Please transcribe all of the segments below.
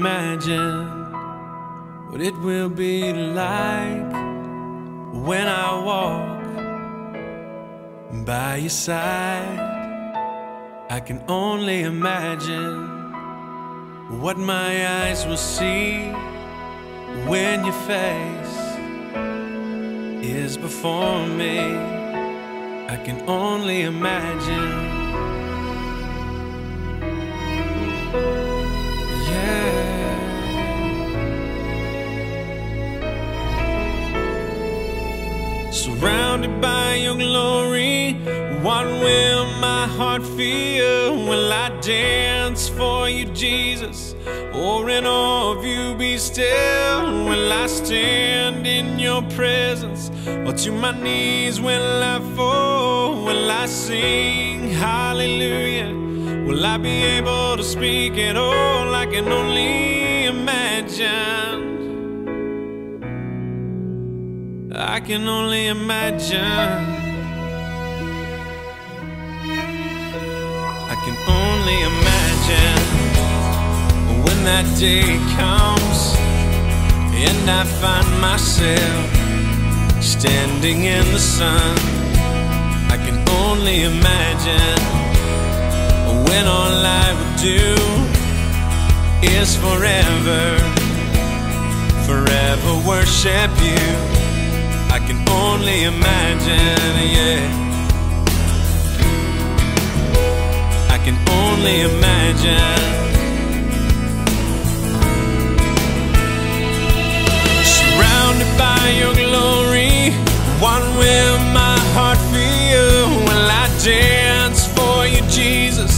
imagine what it will be like when I walk by your side. I can only imagine what my eyes will see when your face is before me. I can only imagine. Surrounded by your glory, what will my heart feel? Will I dance for you, Jesus? Or in awe of you be still? Will I stand in your presence? Or to my knees will I fall? Will I sing hallelujah? Will I be able to speak at all? I can only imagine. I can only imagine. I can only imagine when that day comes and I find myself standing in the sun. I can only imagine when all I would do is forever, forever worship you. I can only imagine, yeah. I can only imagine. Surrounded by your glory, what will my heart feel? Will I dance for you, Jesus?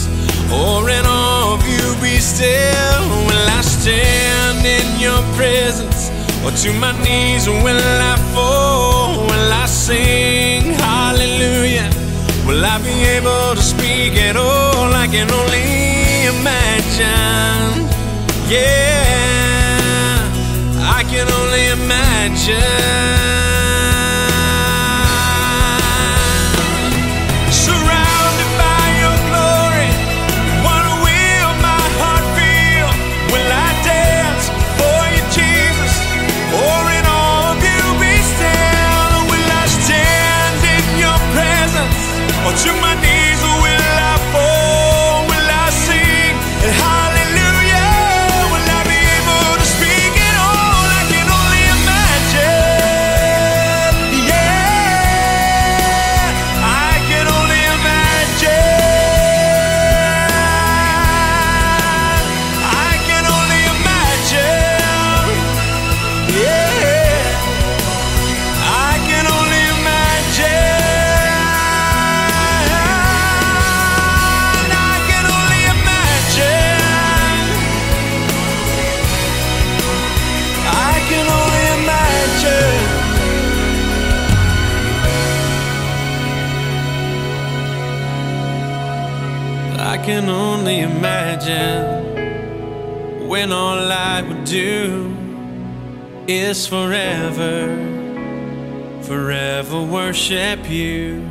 Or in awe of you be still? Will I stand in your presence? Or to my knees will I fall? Will I sing hallelujah? Will I be able to speak at all? I can only imagine. Yeah, I can only imagine. Surrounded by your glory, what will my heart feel? Will I dance for you, Jesus? Or in awe of you be still? Will I stand in your presence? Or to my knees will I fall? Will I sing hallelujah? Will I be able to speak at all? I can only imagine. Yeah, I can only imagine. I can only imagine. Yeah, I can only imagine. I can only imagine. I can only imagine. I can only imagine when all I would do is forever, forever worship you.